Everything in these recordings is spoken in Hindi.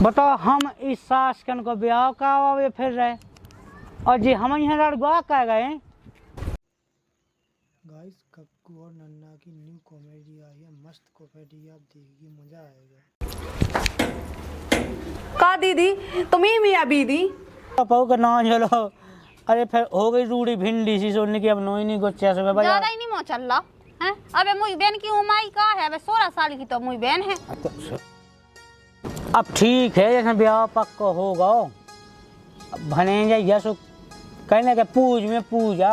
बताओ हम इस सास कन को ब्याह का आवे फिर रहे और जी हम यहाँ लड़वा कह गए। गाइस कक्कू और नन्ना की न्यू कॉमेडी आई है, मस्त कॉमेडी, आप देखिए मजा आएगा। का दीदी तुम्हें मियाँ बीदी पापा का ना चलो। अरे फिर हो गई रूड़ी भिंडी सी सोने की अब नोई नहीं गुच्छा से बजा ज्यादा ही नहीं मोह चल रहा है। अबे मुई बहन की उम्र का है, अबे 16 साल की तो मुई बहन है। अब ठीक है जैसे ब्याह पक्का होगा भने जाइए सो कहने के पूज में पूजा।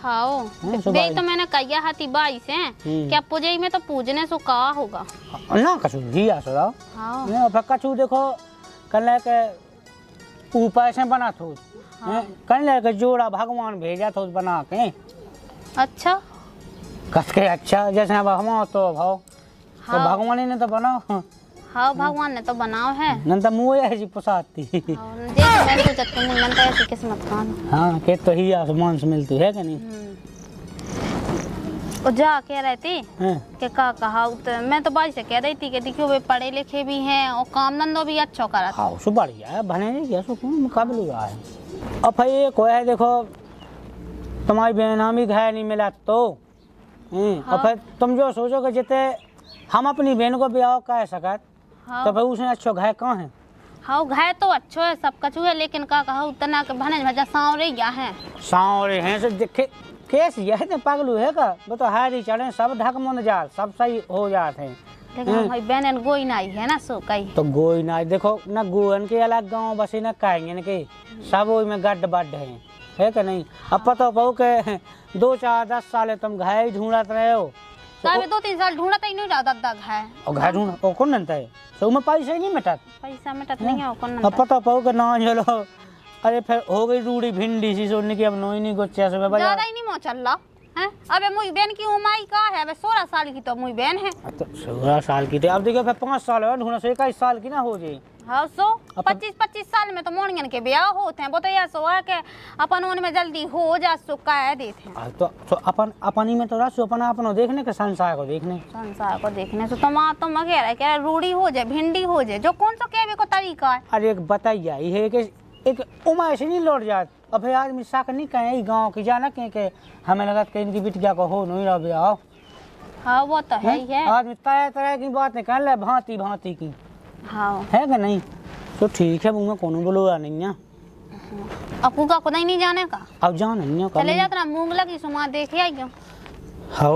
हाँ बे तो मैंने कहिया हाथी बाई से क्या पूजे में तो पूजने सो का होगा ना कछु दिया सो रहा। हाँ नहीं फिर कछु देखो कहने के ऊपर से बना थो। हाँ। कहने के जोड़ा भगवान भेजा थो बना के। अच्छा कस के अच्छा जैसे अब हम तो भाव हाँ। तो भगवान ही ने तो बनाओ। हाँ भगवान ने तो बनाओ है न तो मुँह ऐसी पुसाती। मैं सोचत के मुई मन तो ऐसी किस्मत खान। हाँ के तो ही आसमान से मिलती है कि नहीं। और जा कह रहे थे हाँ। कि का कहा तो मैं तो बाजी से कह रही थी कि देखियो वे पढ़े लिखे भी हैं और काम धंधो भी अच्छा करा। हाँ सो बढ़िया है भने नहीं क्या सो मुकाबले हुआ है। अब भाई एक है देखो तुम्हारी बहना भी घर नहीं मिला तो और फिर तुम जो सोचो कि जितने हम अपनी बहन को ब्याह कह सकत तो भाई उसने अच्छा घर कहाँ है। हाँ घर तो अच्छो है सब कछु है लेकिन का कहा उतना के भने भजा सांवरे या है सांवरे हैं सो देखे केस यह तो पागलू है का वो तो हारी चढ़े सब ढक मन जा सब सही हो जाते हैं। लेकिन भाई बहन गोई नाई है ना सो कई तो गोई ना देखो न गोहन के अलग गाँव बसे न कहेंगे न के सब वो में गड्ढ बड्ढ है कि नहीं। अब पता पाओ के 2 4 10 साल तुम घर ढूंढत रहे हो। काबे 2 3 साल ढूंढत ही नहीं रहा दद्दा घर और घर ढूंढ ओ कौन नंता है सो में पैसा ही नहीं मिटत। पैसा मिटत नहीं है कौन अब पता पाओ के ना चलो। अरे फिर हो गई रूड़ी भिंडी सी सोने की अब नोई नहीं गुच्छा से बजा। ज्यादा ही नहीं मोह चल रहा है। अबे मुई बहन की उम्र का है, अबे 16 साल की तो मुई बहन है। तो 16 साल की थे अब देखो फिर 5 साल है ढूंढना से 21 साल की ना हो जाए। हाँ सो 25 साल में तो मोड़ियन के ब्याह होते हैं। वो तो यह सो है कि अपन उनमें जल्दी हो जा सो कह देते हैं। तो अपन अपनी में तो रस अपना अपनो देखने के संसार को देखने से तुम अकेला क्या रूढ़ी हो जाए भिंडी हो जाए जो कौन सा कहने को तरीका है। अरे एक बताइए ये कि एक उम्र से नहीं लौट जात। अब भाई आदमी साक नहीं कहे गाँव की जाना के हमें लगा कि इनकी बिटिया को हो नहीं रहा ब्याह। हाँ वो तो है ही है। आदमी तरह तरह की बात निकाल ले भांति भांति की। हाँ है कि नहीं। तो ठीक है मुँह कौन बोलो नहीं है अपू का खुदा ही नहीं जाने का। अब जान नहीं चले जाता ना मूंग लगी सुमा देखे आई क्यों। हाँ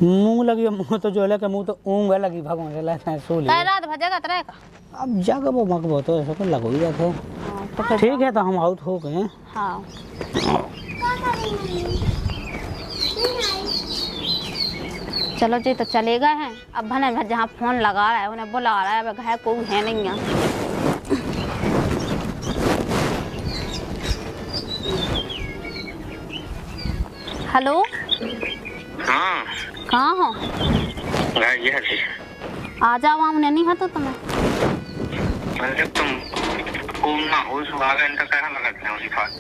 मूंग लगी मुँह तो जो है कि मुँह तो ऊँग लगी भगवान से लगा सो ले रात भजेगा तरह का। अब जाकर वो मकबो तो ऐसा तो लगो ही जाते हैं। तो ठीक है तो हम आउट हो गए। हाँ चलो जी तो चले गए हैं। अब भने जहाँ फोन लगा रहा है उन्हें बुला रहा है, अब घर कोई है नहीं है। हेलो हाँ कहाँ हो। ये आ जाओ वहाँ नहीं है तो तुम्हें तुम घूमना हो सुहागा इनका कहाँ लगाते हैं उसी पास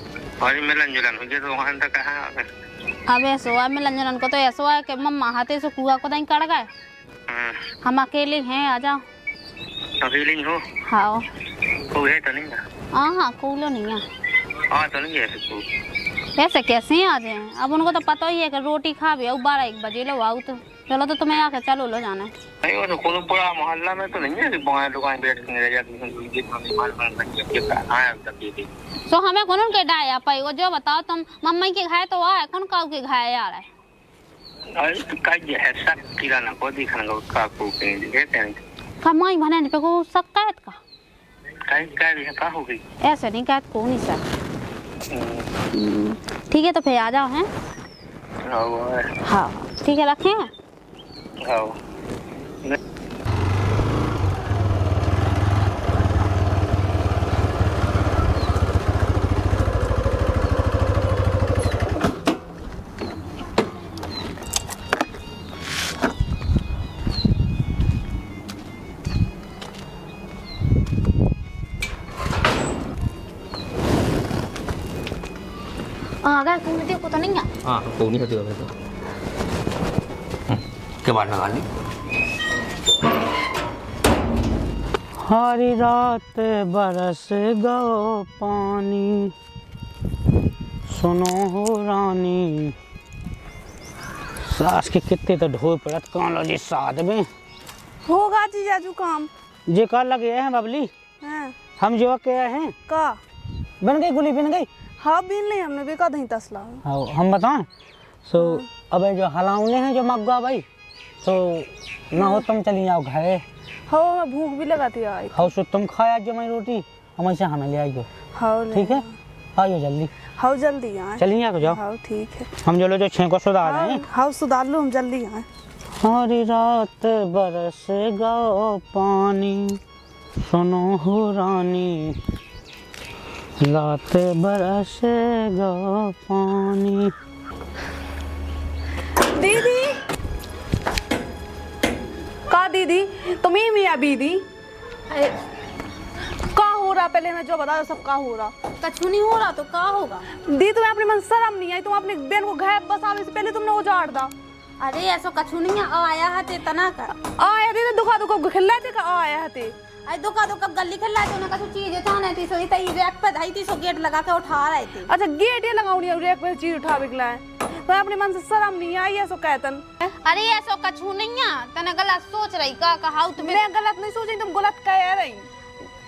और मिलन जुलन हो गया तो वहाँ तक कहाँ आ गए। अब ऐसा हुआ मिलन जुलन को तो ऐसा हुआ कि मम्मा हाथे से कुआ को नहीं कट गए। हम अकेले हैं आ जाओ। अकेले ही हो। हाँ कोई है तो नहीं है। हाँ कूलो नहीं है। हाँ तो नहीं है ऐसे कैसे आ जाए। अब उनको तो पता ही है कि रोटी खा भी 12-1 बजे लो आओ तो चलो तो तुम्हें आके चलो लो जाना नहीं। वो तो कोई पूरा मोहल्ला में तो नहीं है कि बाएं दुकान बैठ के रह जाती है। तो हमें कौन के डाया पाई वो जो बताओ तुम मम्मी के घाय तो आए कौन काऊ के घाय आ रहा है। अरे तो का ये है सब किराना को दिखाना का का को के कहते हैं कमाई भने पे को शिकायत का का भी का हो गई ऐसे नहीं कहत को नहीं सर। ठीक है तो फिर आ जाओ हैं। हाँ ठीक है रखें। हाँ अगर घूमती को तो नहीं है। हाँ कोई नहीं होती है तो के बाद लगा ली। हरी रात बरस गो पानी, सुनो हो रानी। सास के कितने तो ढोल पड़त कौन लो जी साथ में होगा जीजाजू काम। जे कर लगे हैं बबली, हैं हम जो के हैं का बन गई गुली बन गई। हाँ बीन नहीं हमने भी का दही तसला। हाँ हम बताएं सो अब जो हलाउने हैं जो मग्गा भाई तो ना हो तुम चली जाओ घरे। हाँ मैं भूख भी लगाती आई। हाँ सो तुम खाया जो मैं रोटी हम ऐसे हमें ले आइयो। हाँ ठीक है आइयो जल्दी। हाँ जल्दी आए। चलिए तो जाओ। हाँ ठीक है। हम जो लो जो छः को सुधार रहे हैं। हाँ सुधार लो हम जल्दी आए। हरी रात बरस गो पानी, सुनो हो रानी। रात बरस गो पानी। दीदी का दीदी तुम ही मियाँ बीदी का हो रहा पहले मैं जो बता दो सब का हो रहा। कछु नहीं हो रहा तो क्या होगा? दी तुम्हें अपने मन शर्म नहीं आई? तुम अपनी बहन को घर बसाने से पहले तुमने उजाड़ दा। अरे ऐसा कछु नहीं है, आया है ते तना का आया थे तो दुखा दुखा खिल्ला थे का आया थे। आई दुका दुका गली खेला तो ना कछु चीज थाने थी सोई तई रैक पे धाई थी सो गेट लगा के उठा रहे थे। अच्छा गेट ये लगाऊनी है रेक पे चीज उठा बिकला है तो अपने मन से शर्म नहीं आई ऐसा कहतन। अरे ऐसा कछु नहीं है, तने गलत सोच रही का कहा तुम्हें। मैं गलत नहीं सोची तुम गलत कह रही।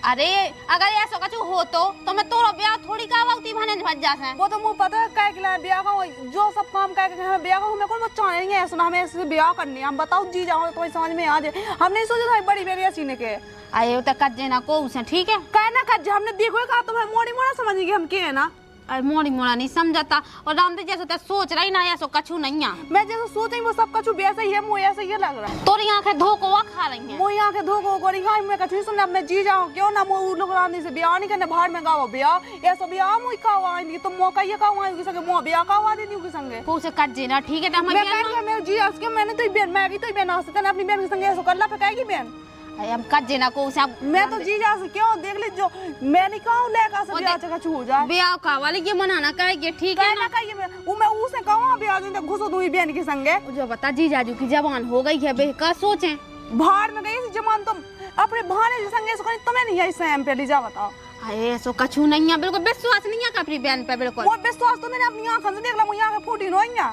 अरे अगर ऐसा कछु हो तो मैं तोरा ब्याह थोड़ी का वाउती भने भज जा से। वो तो मुझे पता है कह के ब्याह का जो सब काम कह के हमें ब्याह का हमें कोई बच्चा नहीं है सुना हमें ऐसे ब्याह करनी है। हम बताओ जी जाओ तो समझ में आ जाए। हम नहीं सोचा था बड़ी बेरिया सीने के आए तो कज्जे ना को उसे ठीक है कह ना कज्जे हमने देखो कहा तो मोड़ी मोड़ा समझेगी हम के है ना। अरे मोड़ी मोड़ा नहीं समझता और रामदेव जैसे तो सोच रही ना ऐसा कछु नहीं है। मैं जैसे सोची वो सब कछु वैसा ही है मुझे ऐसा ही लग रहा है। तोरी आंखें धोखा खा रही हैं। मुझे आंखें धोखो को नहीं मैं कछु सुन अपने जी जाओ क्यों ना मुझे लोग रानी से ब्याह नहीं करने बाहर में गाओ ब्याह ऐसा ब्याह मुझे का आएंगी तुम मौका ये का आएंगी संगे मुझे ब्याह का दे दी संगे को से कज्जे ना ठीक है ना मैं कह मैं जी उसके मैंने तो बहन मैं भी तो बहन आ सकता अपनी बहन के संगे ऐसा कर ला फेंकाएगी बहन। हम कज्जे ना को से मैं तो जी जा से क्यों देख ली जो मैं नहीं कहूं लेका से ब्याह चका छू जाए ब्याह का वाले ये मनाना कहेंगे ठीक है ना कहिए मैं उसे कहूं ब्याह दिन तक घुसो दूई बहन के संगे। जो बता जी जाजू की जवान हो गई है बे का सोचे बाहर में गई जमान तुम अपने भाने के संगे इसको तुम्हें नहीं है सैम पे ली जा बताओ। अरे ऐसा कछु नहीं है बिल्कुल विश्वास नहीं है का अपनी बहन पे बिल्कुल। वो विश्वास तो मैंने अपनी आंखों से देख ला मुझे आंखें फूटी नहीं है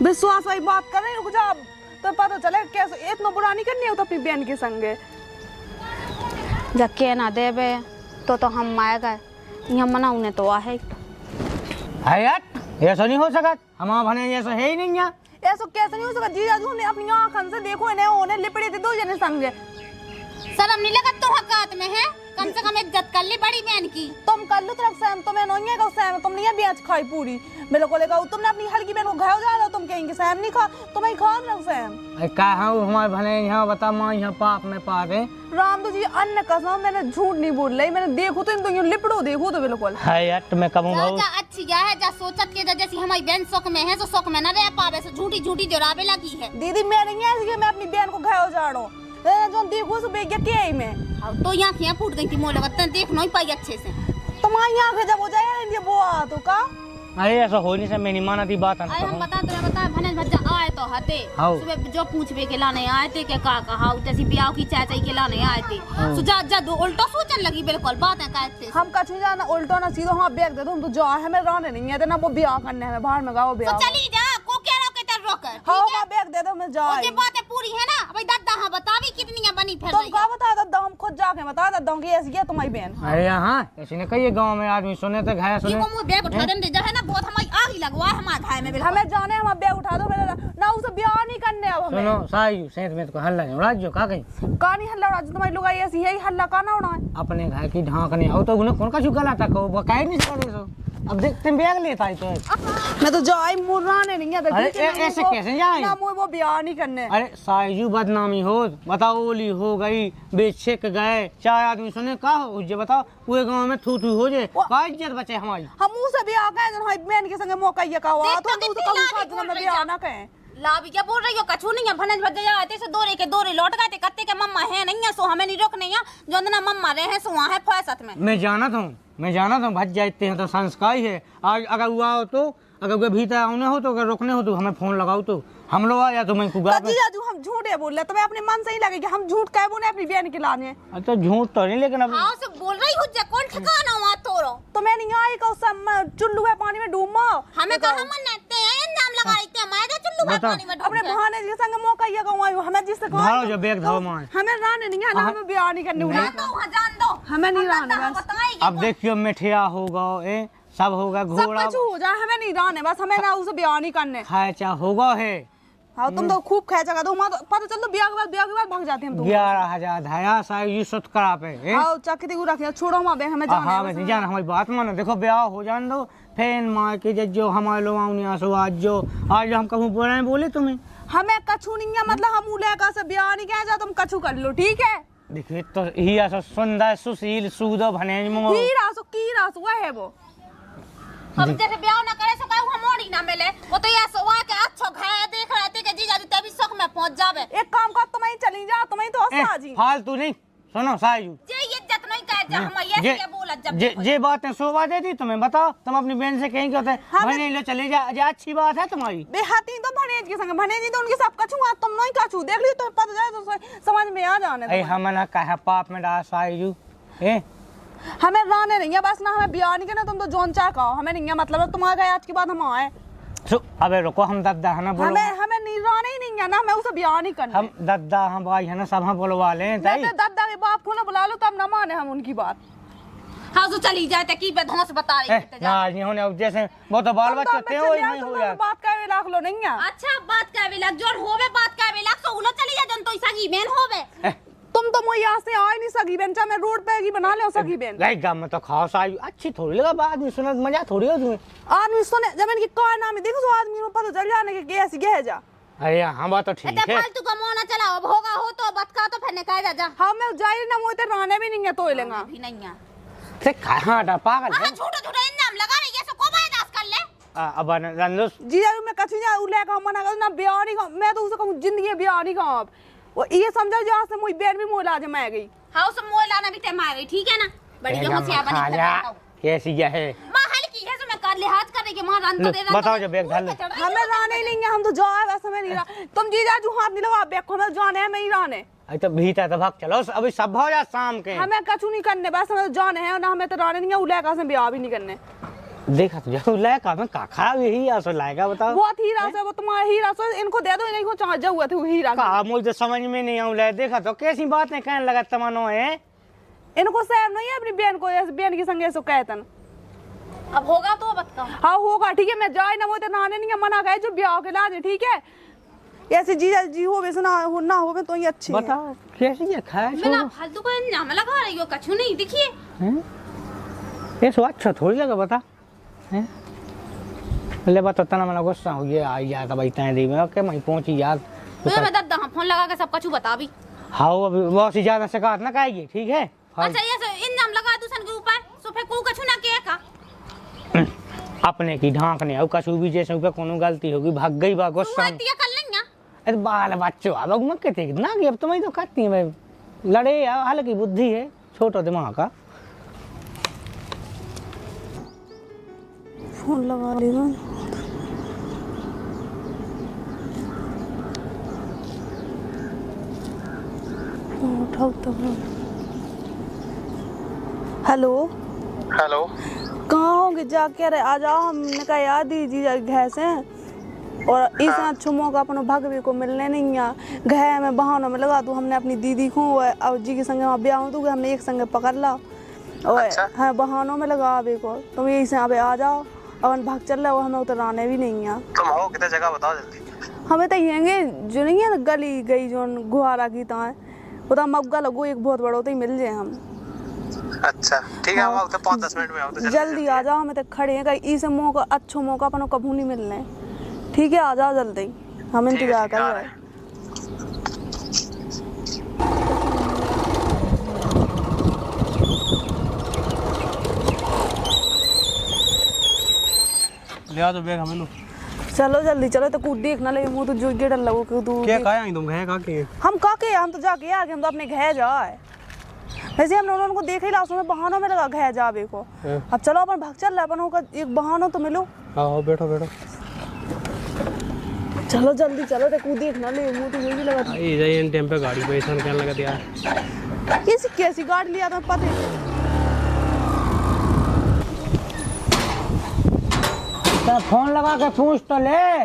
विश्वास वाली बात कर रही रुक जा तो पता चले कैसे इतना बुरा नहीं करनी है तो अपनी बहन के संगे जके ना देबे तो हम माए गए यहाँ मना उन्हें तो आ है यार ऐसा नहीं हो सका हमारा भने ऐसा है ही नहीं है। ऐसा कैसे नहीं हो सका जी जाजू ने अपनी आंखों से देखो इन्हें उन्हें लिपड़े थे दो जने संगे। शर्म नहीं लगा तो हकात में है कम से कम इज्जत कर ली बड़ी बहन की। तुम कर लो तरफ सैम तुम्हें नहीं है सैम तुम नहीं है ब्याज खाई पूरी मेरे को लेकर तुमने अपनी हल्की बहन को घर जा रहा तुम कहेंगे सैम नहीं खा तुम्हें खा तरफ सैम। का हमारे भने यहाँ बता माँ यहाँ पाप में पा दे राम तो जी अन्न कसम मैंने झूठ नहीं बोल रही मैंने देखो तो इन तो यूं लिपड़ो देखो तो बिल्कुल है यार तुम्हें कब जा अच्छी जा है जा सोचत के जैसी हमारी बहन सुख में है तो सुख में न रह पावे से झूठी झूठी जोराबे लगी है। दीदी मैं नहीं ऐसी मैं अपनी बहन को घर जा रहा हूँ जो देखो सो बेग के आई मैं तो यहाँ खिया फूट गई थी मोले वतन देख नहीं पाई अच्छे से तुम्हारी आंखें जब हो जाए वो आ तो का। अरे ऐसा हो नहीं से मैं नहीं माना थी बात अरे हम बता भने भज्जा आए तो हते सुबह जो पूछबे के लाने आए थे के का कहा तैसी ब्याह की चाचा के लाने आए थे सो जा दो उल्टा सोचने लगी बिल्कुल बात है कहते हम कछ नहीं जाना उल्टा ना सीधा हां बैग दे दो हम तो जा हमें रहने नहीं है ना वो ब्याह करने है बाहर में गाओ ब्याह तो चली जा को कह रहा के तर रोकर हां हां बैग दे दो मैं जा ये बातें पूरी है ना भाई दादा हां बतावी कितनी है बनी फिर तुम का बता दो हम खुद जाके बता दो कि ऐसी है तुम्हारी बहन। अरे हाँ ऐसे ने कहिए गांव में आदमी सुने तो घाया सुने ये बैग उठा दे जा है ना बहुत हमारी आग ही लगवा है हमारे घाय में बिल्कुल हमें जाने हम बैग उठा दो मेरा ना उसे ब्याह नहीं करने अब हमें सुनो सायु सेंत में तो हल्ला नहीं राजो का कहीं कहानी हल्ला राज तुम्हारी लोग ऐसी यही हल्ला का ना होना है अपने घर की ढांकने हो तो उन्हें कौन का चुका लाता को वो कह नहीं सकते सो अब देखते बैग लेता है तो मैं तो जाई मुराने नहीं है अरे ऐसे कैसे जाए ना वो ब्याह नहीं करने। अरे सायु बदनामी हो बताओ ओली हो गई बेचेक गए चार आदमी सुने का हो जे बताओ पूरे गांव में थू थू हो जे का इज्जत बचे हमारी हम मुंह से ब्याह कहे जन हमारी बहन के संगे मौका ये का हुआ तो दूसरे का साथ जन में ब्याह ना कहे लाभी क्या बोल रही हो कछु नहीं है भनज भज जाते से दोरे के दोरे लौट गए थे कत्ते के मम्मा है नहीं है सो हमें नहीं रोकने है जो ना मम्मा रहे हैं सो वहां है फैसत में मैं जाना था भज जाते हैं तो संस्कार है आज अगर हुआ हो तो अगर भीतर आने हो तो अगर रोकने हो तो हमें फोन लगाओ तो हम लोग आ जा तुम्हें कुगा जीजाजू हम झूठे बोल रहे, तुम्हें अपने मन से ही लगे कि हम झूठ कहे बोले अपनी बहन के लाने। तो झूठ तो नहीं, लेकिन अब हां से बोल रही हूं जे कौन ठिकाना हुआ तोरो। तुम्हें नहीं आई को सब चुल्लू है पानी में डूब माओ। हमें कहा मन नते नाम लगा रही मैं जा चुल्लू में पानी में अपने बहाने जी संग मौका ये कहूं हमें जिससे कहा धारो जो बैग धाओ मां हमें राने नहीं आना, हमें ब्याह नहीं करने मैं तो वहां जान दो हमें नहीं राने बस। अब देखियो मिठिया होगा ए सब होगा सब घोड़ा कुछ हो जाए हमें नहीं राने बस, हमें ना उसे ब्याह नहीं करने। खाए चा होगा है। हाँ तुम तो खूब खेचा का, तो पता चल तो ब्याह के बाद भाग जाते हम तो। 11,000 धाया साहब ये सुत करा पे हाँ चक्की को रखिए, छोड़ो वहाँ हमें जाना हाँ है मैं जान हमारी बात मानो, देखो ब्याह हो जान दो फिर माँ के जो हमारे लोग आऊनी आसो आज जो हम कहूँ बोले तुम्हें हमें कछु नहीं है, मतलब हम उले का से ब्याह नहीं कह जा, तुम कछु कर लो ठीक है। देखिए तो ही ऐसा सुंदर सुशील सूदो भने मो की रासो वह है वो। अब जैसे ब्याह ना करे सो कहू हम मोड़ी ना मिले, वो तो ऐसा हुआ के अच्छा खाया देख रहे थे कि जीजाजी तभी शौक में पहुंच जावे। एक काम कर तुम ही चली जा, तुम ही तो हंसा जी। फालतू नहीं सुनो सायू जे इज्जत नहीं कह जा हम ये बोला जब जे बातें शोभा देती तुम्हें बताओ, तुम अपनी बहन से कहीं कहते भने लो चले जा, ये अच्छी बात है तुम्हारी। बेहाती तो भनेज के संग, भनेजी तो उनके सब कछु आ, तुम नहीं कछु देख ली तो पता जाए तो समझ में आ जाने। ए हम ना कहा पाप में डाल सायू ए हमें राने नहीं है बस ना, हमें ब्याह नहीं करना, तुम तो जोन चाह कहो हमें नहीं है, मतलब तुम आ गए आज के बाद हम आए। अबे रुको हम दद्दा है ना बोलो, हमें नहीं राने ही नहीं है ना, मैं उसे ब्याह नहीं करना। हम दद्दा हम भाई है ना सब हम बोलवा लें ताई। दादा के बाप को ना बुला लो तब ना माने हम उनकी बात। हां तो चली जाए त की बदमाश बता रही है ना नहीं होने, अब जैसे वो तो बाल बच्चे थे वो नहीं हो यार। बात का लाख लो नहीं है। अच्छा बात का वे लग जोर होवे, बात का वे लग सो उलो चली जा जन तो सगी बहन होवे। तुम तो मुझे यहाँ से आ नहीं सकी बहन, चाहे मैं रोड पे की बना ले सकी बहन। लाइक गांव में तो खास आई अच्छी थोड़ी लगा, बाद में सुना मजा थोड़ी हो तुम्हें। आदमी सुने जब इनकी कान नाम देखो तो आदमी को पता चल जाने के ऐसी गह जा। अरे हाँ बात तो ठीक है। फालतू का मोना चलाओ, अब होगा हो तो बतका तो फिर निकाल जा। हाँ मैं जाई ना मोते राने भी नहीं है तो लेगा भी नहीं है से कहां टा पागल है। झूठा झूठा इल्जाम लगा रही है, सो को बर्दाश्त कर ले। अब रंदोस जी यार मैं कछु जा उले का मना कर ना ब्याह नहीं का, मैं तो उसे कहूं जिंदगी ब्याह नहीं का। वो ये समझो जो से मुई बहन भी मोला आज मैं गई। हां उस मोला ना भी ते मार गई ठीक है ना, बड़ी जो होशियार बनी है कैसी क्या है मां हल्की है, सो मैं कर लिहाज कर रही के मां रन तो दे रहा। बताओ जो बैग डाल ले। हमें राने ही नहीं है, हम तो जाए वैसे में नहीं रहा। तुम जीजा जो हाथ नहीं लगा बैग को, हमें जाने है मैं ही राने। अरे तो भीतर तो भाग चलो अभी सब हो जा शाम के। हमें कछु नहीं करने बस, हमें जाने है ना, हमें तो राने नहीं है, उले का से ब्याह भी नहीं करने। देखा तो जो लायका में का खराब यही आसो लायका बताओ। वो हीरा से वो तुम्हारा हीरा से इनको दे दो, इन्हीं को चार्ज हुआ थे वो हीरा का मुझे समझ में नहीं आऊ ले। देखा तो कैसी बातें कहने लगा तमनो है। इनको सहम नहीं है अपनी बहन को, ऐसे बहन के संगे सो कहतन। अब होगा तो बताओ। हाँ होगा ठीक है, मैं जाए ना, वो तो नाने नहीं है मना गए जो ब्याह के लाजे ठीक है। ऐसे जीजा जी हो वैसे ना हो तो ही अच्छी बताओ कैसी है खाए मैं ना फालतू को इल्जाम लगा रही हो, कछु नहीं देखिए। ये सो अच्छा थोड़ी लगा बता हैं। ले बता तना मला गुस्सा हो गया आई यार भाई तय दी में ओके मैं पहुंची यार। मैं दद्दा हां फोन लगा के सब कछु बता भी। हाँ अभी बहुत ही ज्यादा शिकायत ना करेगी ठीक है। अच्छा ये इल्जाम लगा दूसरे के ऊपर सो फिर को कछु ना के का अपने की ढांकने और कछु भी जैसे ऊपर कोनो गलती होगी भाग गई बा गुस्सा। कर लेंगे अरे बाल बच्चों अब मत कहते ना कि अब तुम्हें तो करती है भाई लड़े हल्की बुद्धि है छोटा दिमाग का। फोन लगा लेगा उठाओ तो। हेलो हेलो कहाँ होंगे जाके? अरे आ जाओ, हमने कहा याद दीजिए घैस है और इस अच्छो मौका अपने भगवी को मिलने नहीं है। घे में बहानों में लगा दूँ, हमने अपनी दीदी को और जी के संगे वहाँ ब्याह हो तो हमने एक संगे पकड़ ला और अच्छा। हाँ बहानों में लगा अभी को तुम यही से अभी आ जाओ। और भाग चल रहा है वो हमें उतराने भी नहीं है। तुम हो कितने जगह बताओ जल्दी। हमें तो यहेंगे जो नहीं है गली गई जो गुहारा की तो है वो तो मग्गा लगो एक बहुत बड़ा तो ही मिल जाए हम। अच्छा ठीक है, हम तो 5-10 मिनट में आओ तो जल्दी आ जाओ, हमें तो खड़े हैं कहीं इसे मौका अच्छो मौका अपन कभू नहीं मिलने। ठीक है आ जाओ जल्दी, हम इंतजार कर रहे हैं। ले आ तो बैग हमें लो। चलो जल्दी चलो, तो कूद देख ना ले मुंह तो जो गेड़ लगो कि तू क्या कहा तुम घे का के हम काके हम तो जाके आगे हम तो अपने घर जाए। वैसे हम लोगों को देख ही लासों में बहानों में लगा घर जावे को। अब चलो अपन भाग चल रहा अपन का एक बहानों तो मिलो। हाँ बैठो बैठो। चलो जल्दी चलो, देखो देखना ले मुंह तो मुझे लगा ये इन टाइम पे गाड़ी पे ऐसा क्या लगा यार। कैसी कैसी गाड़ी लिया था पता है? तो फोन लगा के पूछ तो ले,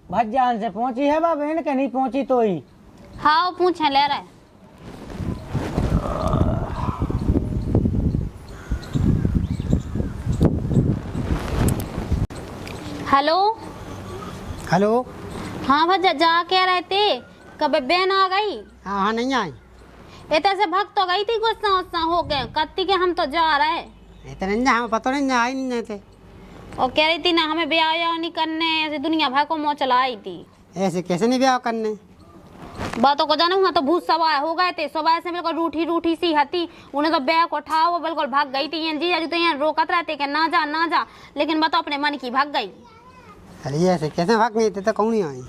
भज्जान से पहुंची है बा बहन के नहीं पहुंची तो ही। हाँ वो पूछे ले रहा है। Hello hello. हाँ भज्जा जा क्या रहे थे? कब बहन आ गई? हाँ हाँ नहीं आई। इतने से भग तो गई थी, गुस्सा गुस्सा हो गए कत्ती के हम तो जा रहे। इतने नहीं हमें पता नहीं आई नहीं थे। और कह रही थी ना हमें ब्याह नहीं करने, ऐसे दुनिया भर को मोह चलाई थी। ऐसे कैसे नहीं ब्याह करने? बातों को जाने हुआ तो भूत सवार हो गए थे, सुबह से बिल्कुल रूठी रूठी सी हती। उन्हें तो बैग उठाओ वो बिल्कुल भाग गई थी। जीजा जी तो यहाँ रोकत रहते कि ना जा, लेकिन बताओ अपने मन की भाग गई। अरे ऐसे कैसे भाग नहीं थे तो कौन नहीं आई?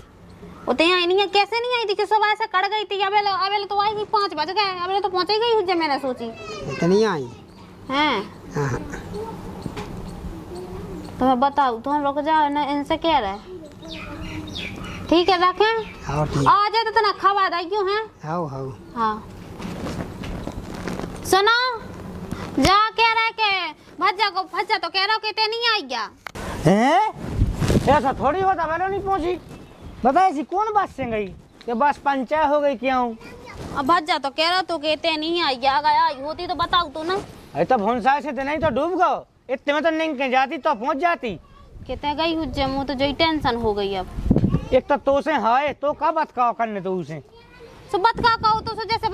वो तो यहाँ नहीं है, कैसे नहीं आई थी कि सुबह से कट गई थी। अबे तो आई 5 बज गए, अबे तो पहुंच गई हुई मैंने सोची। इतनी आई हैं हाँ। तो मैं बताऊँ तो हम रुक जाओ ना, इनसे कह रहे ठीक है रखें। आओ ठीक। आ जाए तो तना खबर आई क्यों है? आओ आओ। हाँ सुनो, जा कह रहे के भज्जा तो कह रहा हो कि नहीं आई क्या? ऐसा थोड़ी होता, मैंने नहीं पहुंची। बता ऐसी कौन बात से गई कि बस पंचायत हो गई क्यों? अब भज्जा तो कह रहा तो कहते नहीं आई, अगर आई होती तो बताऊ तो ना। अरे तो भुनसा से नहीं तो डूब गो, इतने में तो नहीं के जाती तो पहुंच जाती। कहते गई हुज्जे मुँह तो जो टेंशन हो गई। अब एक तो से है तो का बात का करने तो उसे सुबत का कहो तो जैसे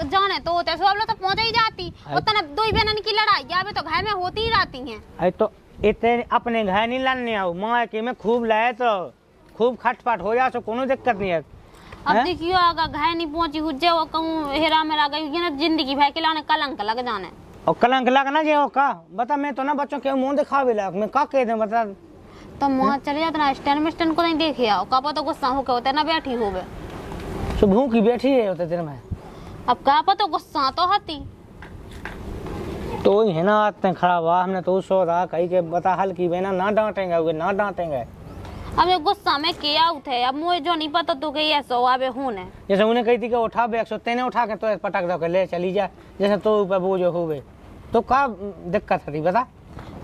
जाने तो होते सब लोग तो पहुंच ही जाती। उतना दो ही बहन की लड़ाई यावे तो घर में होती ही रहती हैं। अरे तो इतने अपने घर नहीं लाने आओ, माँ के में खूब लाए तो खूब खटपट हो जा, तो कोनो दिक्कत नहीं है। अब देखियो अगर घर नहीं पहुंची हुज्जे वो कहूँ हेरा मेरा गई ना, जिंदगी भर के लाने कलंक लग जाने। और कलंक लगना जो का बता, मैं तो ना बच्चों के मुंह दिखावे लायक मैं का कह दे बता। तो वहाँ चले जाते ना स्टैंड को नहीं देखे आओ, का पता गुस्सा होके होते ना बैठी होवे। तो भूखी बैठी है होते दिन में, अब का पता गुस्सा तो हती। तो ही है ना आते खराब हुआ। हमने तो सो रहा कहीं के बता हल की बहना ना डांटेंगे ना डांटेंगे। अब ये गुस्सा में क्या उठे, अब मुझे जो नहीं पता तो कि ऐसा आवे होने। जैसे उन्हें कही थी कि उठा बैग सो तेने उठा के तो पटक दो के ले चली जा, जैसे तो ऊपर बोझ होवे तो का दिक्कत थी बता?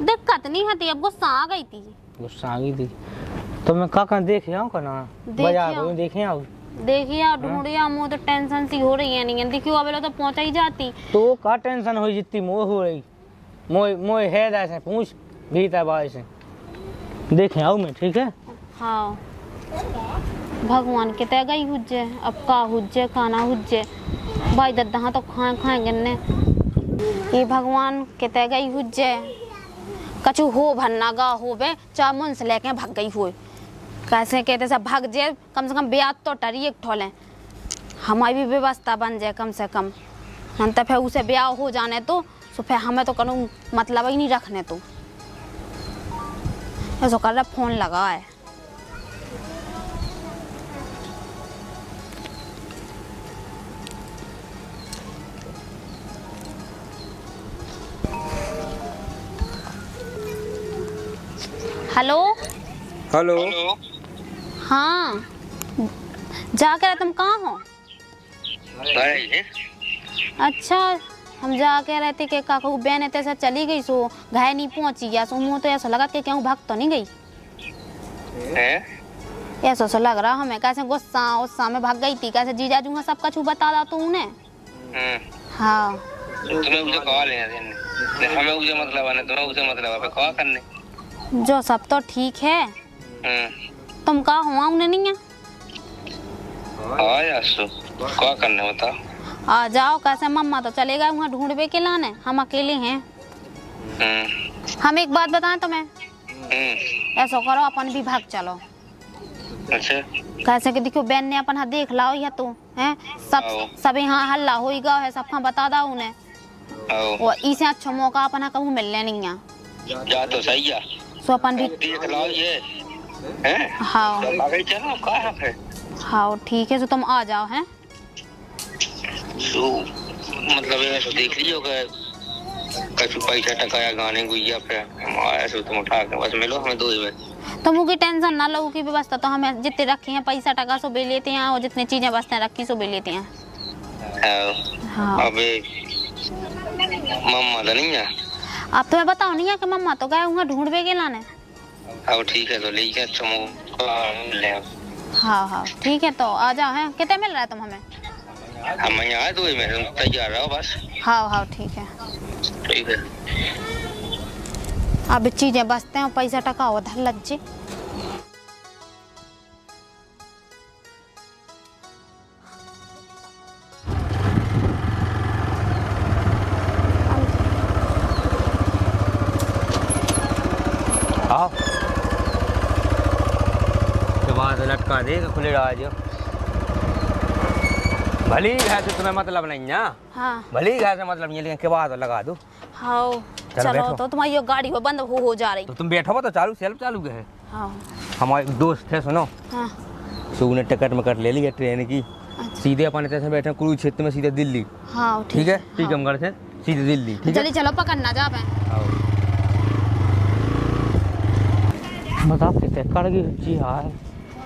दिक्कत नहीं हती, अब गुस्सा आ गई थी। गुस्सा आ गई थी तो मैं का देखे आऊँ का ना बाजार देखे आऊँ। देखिए ढूंढिया मुँह तो टेंशन सी हो रही है नहीं देखियो अब तो पहुंचा ही जाती। तो का टेंशन हुई जितनी मोह हो रही मोह है ऐसे पूछ भीतर बाई से देखे आऊँ मैं, ठीक है? हाँ भगवान के तय गई हुज्जे, अब का हुज्जे खाना हुज्जे भाई दद्दा हाँ तो खाएंगे ने। ये भगवान के तय गई हुज्जे कछु हो भन्ना गा हो बे चार मुन से लेके भाग गई हुई। कैसे कहते सब भाग जाए, कम से कम ब्याज तो टरी एक ठोले हमारी भी व्यवस्था बन जाए कम से कम। हम तो फिर उसे ब्याह हो जाने तो फिर हमें तो करूँ मतलब ही नहीं रखने तो ऐसा कर रहा फोन लगा है। Hello hello. हाँ जाकर तुम कहाँ हो? अच्छा हम जाके रहते कि काकू बहन ऐसा चली गई सो घर नहीं पहुंची या सो मुँह तो ऐसा लगा कि क्यों भाग तो नहीं गई ऐसा सा लग रहा हमें कैसे गुस्सा में भाग गई थी। कैसे जीजा जूंगा सब कुछ बता दा तू उन्हें। हाँ तुम्हें उसे कॉल है हमें उसे मतलब है तुम्हें उसे मतलब है कॉल करने जो सब तो ठीक है। तुम कहा हुआ उन्हें नहीं है क्या करने होता आ जाओ। कैसे मम्मा तो चले गए वहाँ ढूंढ के लाने, हम अकेले हैं। हम एक बात बताएं तुम्हें, ऐसा करो अपन भी भाग चलो। अच्छा कैसे कि देखो बहन ने अपन हाँ देख लाओ या तो है सब यहाँ हल्ला हो गया है, सबका बता दो उन्हें। और इसे अच्छा मौका अपन हाँ कहूँ मिलने नहीं है जा तो सही है सो अपन भी देख लाओ ये हैं। हाँ चलो कहाँ है? हाँ ठीक है तो तुम आ जाओ हैं। तो मतलब ऐसा देख लीजिए कछु पैसा टकाया गाने गुइया पे हम आया सो तुम उठा के बस मिलो हमें 2 ही में। तो मुझे टेंशन ना लो की व्यवस्था तो हमें जितने रखे हैं पैसा टका सो बे लेते हैं और जितनी चीजें बचते हैं रखी सो बे लेते हैं। हाँ। अबे मम्मा तो नहीं है? अब तुम्हें बताओ नहीं है कि मम्मा तो गए होंगे ढूंढ बे के लाने। अब ठीक है तो ले के ले। हाँ हाँ ठीक है तो आ जाओ। हैं कितने मिल रहा है तुम हमें? हम यहाँ तो मैं तैयार रहो बस। हाँ हाँ ठीक है। ठीक है। अब चीजें बचते हैं पैसा टका उधर लग जी। आओ के बाद लटका दे खुले आज भली है तो तुम्हें मतलब नहीं है। हाँ भली है से मतलब ये लेकिन के बाद लगा दो। हाँ चलो चलो बैठो। तो तुम्हारी ये गाड़ी वो बंद हो जा रही। तो तुम बैठो तो चालू सेल्फ चालू के है। हाँ हमारे दोस्त थे सुनो हाँ तो उन्हें टिकट ले लिया ट्रेन की। सीधे अपन स्टेशन बैठे कुरुक्षेत्र में सीधे दिल्ली। हाँ ठीक है ठीक है हम घर से सीधे दिल्ली। ठीक है जल्दी चलो पकड़ना जा पे। बता कितने कड़गी जी है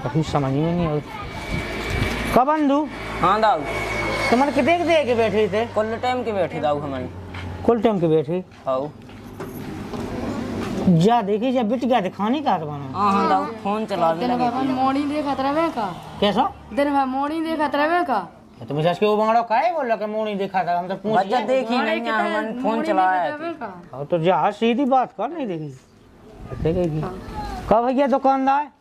कभी समझ में नहीं आई। कब बंधु हाँ दाऊ तुम्हारे कितने दे के बैठे थे? कुल टाइम के बैठे दाऊ हमारी। कुल टाइम के बैठे हाँ जा देखी जब बिट गया दिखाने का बना। हाँ दाऊ फोन चला भी लगे। मोड़ी देखत रहे का कैसा दिन भर मोड़ी देखत रहे का। तुम जैसे कि वो बांगड़ो काहे बोल रहा कि मोनी देखा था हम तो पूछ बच्चा देखी नहीं है हमने फोन चलाया था। और तो जा सीधी बात कर नहीं देखी देखेगी कब भैया दुकानदार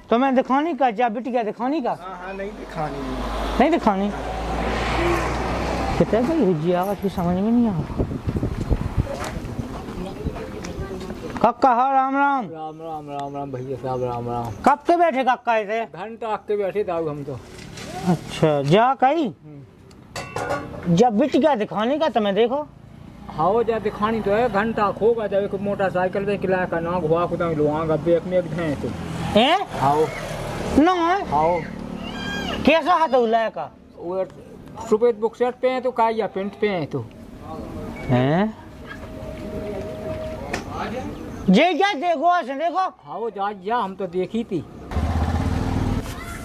तुम्हें दिखानी का जा बिट गया दिखानी का। हाँ नहीं दिखानी। नहीं दिखानी कितने गई हुजी आवाज की समझ में नहीं आ। कक्का हाँ राम राम। राम राम राम राम भैया साहब राम राम। कब के बैठे कक्का ऐसे? घंटा आके बैठे दाऊ हम तो। अच्छा जा कहीं जब बिट गया दिखाने का तुम्हें देखो। हाँ जा दिखानी तो है घंटा खोगा जब एक मोटरसाइकिल पे किला का नाक हुआ खुदा लोहांगा बेक में एक धैं तो। हैं हाँ ना हाँ कैसा हाथ उलाया का? वो सफेद बुक्सर पे है तो का या पेंट पे है तो। हैं जे क्या देखो ऐसे देखो। हाँ वो जा हम तो देखी थी।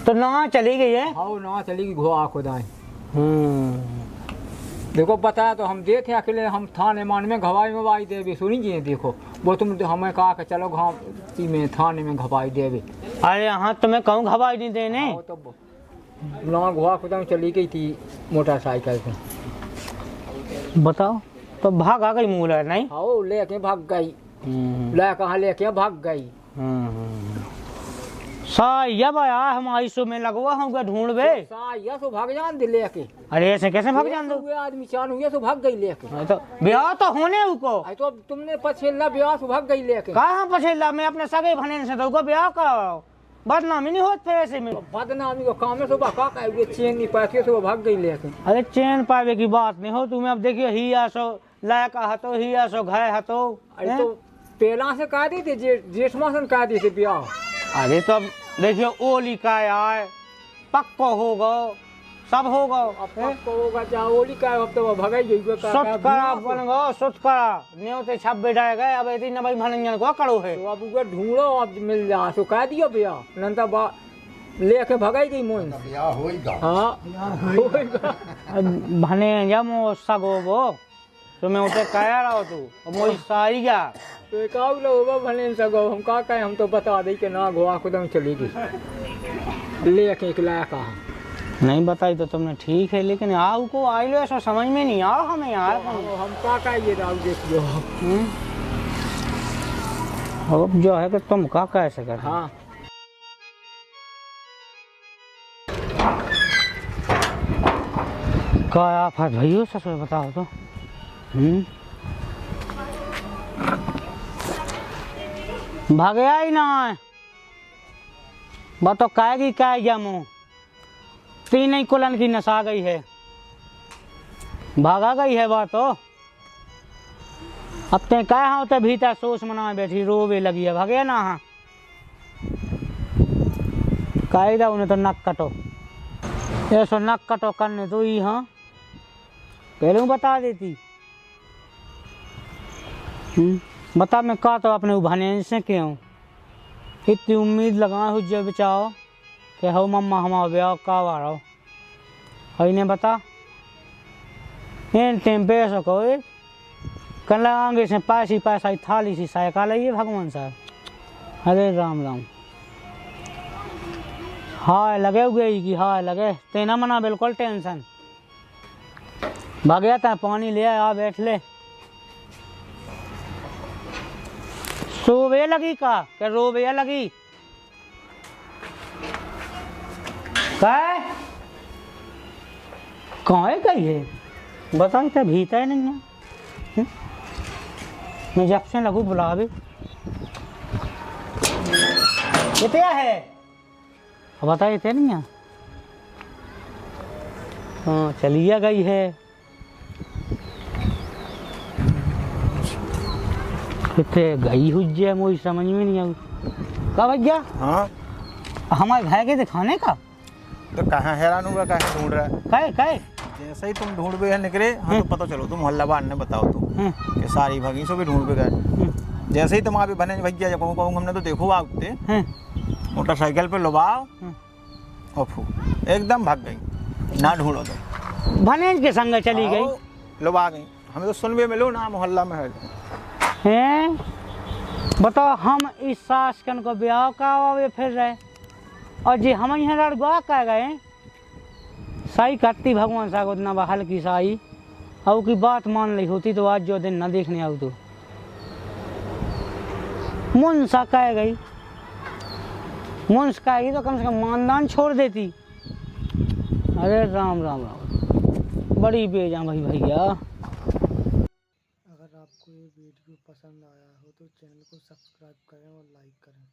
तो ना चली गई है। हाँ ना चली गई घोआ खुदाई। देखो बताया तो हम दे थे अकेले हम थाने मान में घवाई में वाई देवी सुनी जी देखो वो तुम हमें कहा कि चलो घाटी में थाने में घवाई देवी। अरे यहाँ तुम्हें कहूँ घबाई नहीं देने। हाँ तो ना घुआ खुदा चली गई थी मोटरसाइकिल पे। बताओ तो भाग आ गई मुँह नहीं। हाँ वो लेके भाग गई। ले कहाँ लेके भाग गई। साया आया हम आईसो में लगवा होगा ढूंढबे। साया सो भाग जान दे लेके। अरे ऐसे कैसे भाग जान दो? आदमी चान हुए तो भाग गई लेके। तो ब्याह तो होने उको। तो तुमने पछेला ब्याह से भाग गई लेके। कहाँ पछेला मैं अपने सगे भने से तो ब्याह का बदनामी नहीं होते ऐसे में। बदनामी को काम में सुबह का चेन नहीं पाती तो भाग गई लेके। अरे चैन पावे की बात नहीं हो तुम्हें। अब देखियो ही आसो लायका हतो ही आसो घाय हतो। अरे तो पहला से कह दी थी जेठ मासन कह दी थी ब्याह। अरे तो अब देखियो ओली का आए पक्को होगा सब होगा। अब पक्को होगा चाहे ओली का अब तो भगाई गई सुतकरा बन गो सुतकरा न्योते छप बैठाए गए। अब इतनी नबई भनंजन को करो है। तो अब उसे ढूंढो अब मिल जा तो कह दियो ब्याह नंता बा लेके भगाई गई मोइन। हाँ होएगा। भने जमो सगो वो तुम्हें उसे कह रहा हो तू मोई सारी गया। तो काऊ लो भने सगो हम का कहे हम तो बता दे कि ना घोड़ा खुदम चली गई लेके इकला कहा। नहीं बताई तो तुमने ठीक है लेकिन आओ को आई लो ऐसा समझ में नहीं आओ हमें यार। हम का कहे राव देखियो। अब जो है कि तुम का कैसे कर। हाँ क्या आफत भैया सच में बताओ तो। भागया ही ना बताओ काएगी काय गया मुँह तीन ही कुलन की नशा गई है भागा गई है बात तो। अब ते काय होते भीतर सोच मना बैठी रोवे लगी है भागे ना। हाँ कायदा उन्हें तो नक कटो ऐसा नक कटो करने तो ही। हाँ पहले बता देती। बता मैं कहा तो अपने उभाने से क्यों इतनी उम्मीद लगा हुज्जे बचाओ कि हो मम्मा हमारा ब्याह कब आ रहा हो है इन्हें बता इन टाइम पे सको कल लगाएंगे से पैसी पैसा ही थाली सी साइकिल है ये भगवान साहब। अरे राम राम हाँ लगे हुए ही कि हाँ लगे तेना मना बिल्कुल टेंशन भाग जाता है पानी ले आ बैठ ले सोवे लगी का क्या रोवे लगी कहाँ है गई है बताओ तो भीता है नहीं है मैं जब से लगू बुलावे कितना है बताइए थे नहीं हाँ चलिए गई है कितने गई हुई मुझे समझ में नहीं आई का भैया। हाँ हमारे घर के दिखाने का तो कहाँ हैरान हुआ कहाँ ढूंढ रहा है काहे काहे जैसे ही तुम ढूंढ पे निकले हाँ तो पता चलो तुम मोहल्ला वाले ने बताओ तुम कि सारी भगीसों भी ढूंढ पे गए जैसे ही तुम आप बने भैया जब कहूँ हमने तो देखो आते मोटरसाइकिल पे लुभाओ और फू एकदम भाग गई ना ढूंढो तो भनेज के संग चली गई लुभा गई हमें तो सुनवे मिलो ना मोहल्ला में हैं बताओ हम इस सास कन को ब्याह का आवे फिर रहे और जी हम यहाँ लड़वा कह गए सही करती भगवान साहब उतना बहाल की साई और की बात मान ली होती तो आज जो दिन न देखने आऊ तो मुंसा कह गई मुंस कहेगी तो कम से कम मानदान छोड़ देती। अरे राम राम राम बड़ी बेजा भाई भैया। अगर आपको ये वीडियो पसंद आया हो तो चैनल को सब्सक्राइब करें और लाइक करें।